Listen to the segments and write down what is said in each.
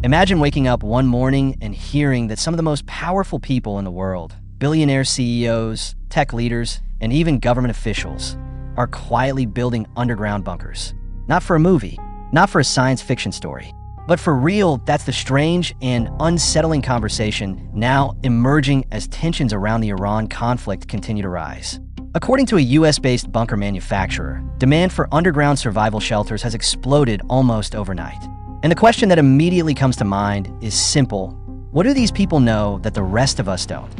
Imagine waking up one morning and hearing that some of the most powerful people in the world, billionaire CEOs, tech leaders, and even government officials, are quietly building underground bunkers. Not for a movie, not for a science fiction story, but for real. That's the strange and unsettling conversation now emerging as tensions around the Iran conflict continue to rise. According to a US-based bunker manufacturer, demand for underground survival shelters has exploded almost overnight. And the question that immediately comes to mind is simple: what do these people know that the rest of us don't?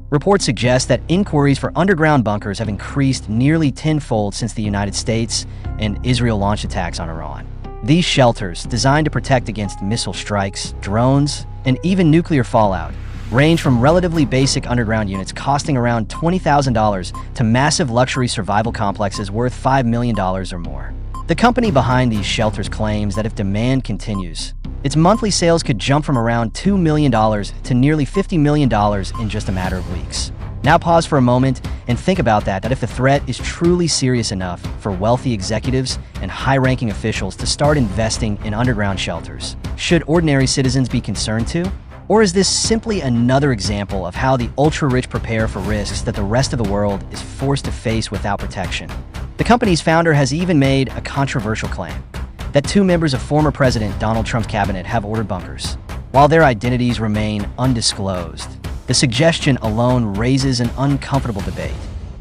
Reports suggest that inquiries for underground bunkers have increased nearly tenfold since the United States and Israel launched attacks on Iran. These shelters, designed to protect against missile strikes, drones, and even nuclear fallout, range from relatively basic underground units costing around $20,000 to massive luxury survival complexes worth $5 million or more. The company behind these shelters claims that if demand continues, its monthly sales could jump from around $2 million to nearly $50 million in just a matter of weeks. Now pause for a moment and think about that if the threat is truly serious enough for wealthy executives and high-ranking officials to start investing in underground shelters, should ordinary citizens be concerned too? Or is this simply another example of how the ultra-rich prepare for risks that the rest of the world is forced to face without protection? The company's founder has even made a controversial claim that two members of former President Donald Trump's cabinet have ordered bunkers, while their identities remain undisclosed. The suggestion alone raises an uncomfortable debate.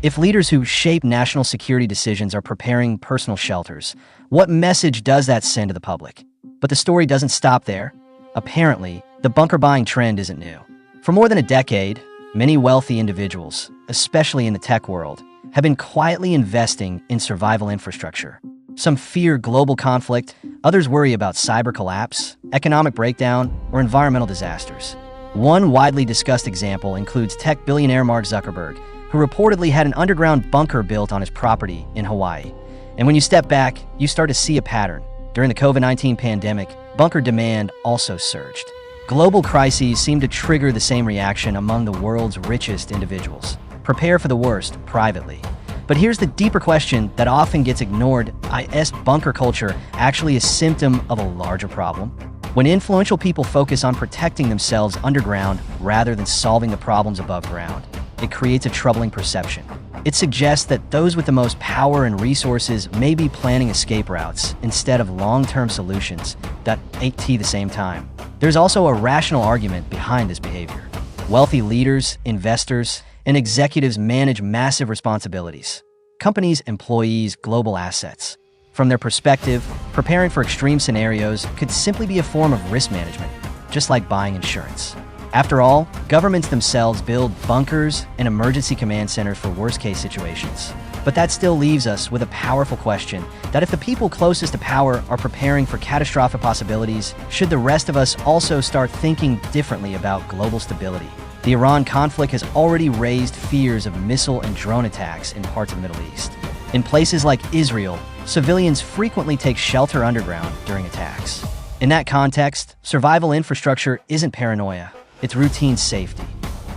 If leaders who shape national security decisions are preparing personal shelters, what message does that send to the public? But the story doesn't stop there. Apparently, the bunker buying trend isn't new. For more than a decade, many wealthy individuals, especially in the tech world, have been quietly investing in survival infrastructure. Some fear global conflict, others worry about cyber collapse, economic breakdown, or environmental disasters. One widely discussed example includes tech billionaire Mark Zuckerberg, who reportedly had an underground bunker built on his property in Hawaii. And when you step back, you start to see a pattern. During the COVID-19 pandemic, bunker demand also surged. Global crises seem to trigger the same reaction among the world's richest individuals. Prepare for the worst privately. But here's the deeper question that often gets ignored: is bunker culture actually a symptom of a larger problem? When influential people focus on protecting themselves underground rather than solving the problems above ground, it creates a troubling perception. It suggests that those with the most power and resources may be planning escape routes instead of long-term solutions that at the same time. There's also a rational argument behind this behavior. Wealthy leaders, investors, and executives manage massive responsibilities. Companies, employees, global assets. From their perspective, preparing for extreme scenarios could simply be a form of risk management, just like buying insurance. After all, governments themselves build bunkers and emergency command centers for worst-case situations. But that still leaves us with a powerful question that if the people closest to power are preparing for catastrophic possibilities, should the rest of us also start thinking differently about global stability? The Iran conflict has already raised fears of missile and drone attacks in parts of the Middle East. In places like Israel, civilians frequently take shelter underground during attacks. In that context, survival infrastructure isn't paranoia, it's routine safety.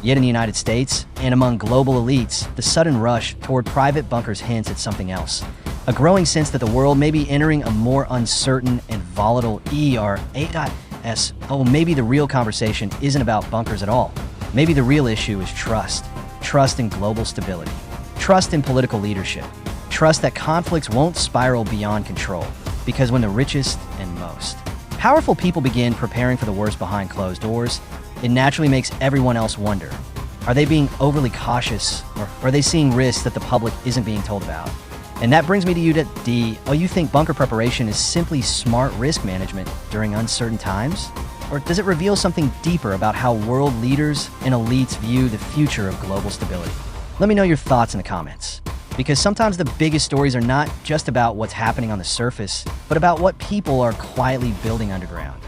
Yet in the United States, and among global elites, the sudden rush toward private bunkers hints at something else. A growing sense that the world may be entering a more uncertain and volatile era. Maybe the real conversation isn't about bunkers at all. Maybe the real issue is trust. Trust in global stability. Trust in political leadership. Trust that conflicts won't spiral beyond control. Because when the richest and most powerful people begin preparing for the worst behind closed doors, it naturally makes everyone else wonder, are they being overly cautious, or are they seeing risks that the public isn't being told about? And that brings me to you you think bunker preparation is simply smart risk management during uncertain times? Or does it reveal something deeper about how world leaders and elites view the future of global stability? Let me know your thoughts in the comments. Because sometimes the biggest stories are not just about what's happening on the surface, but about what people are quietly building underground.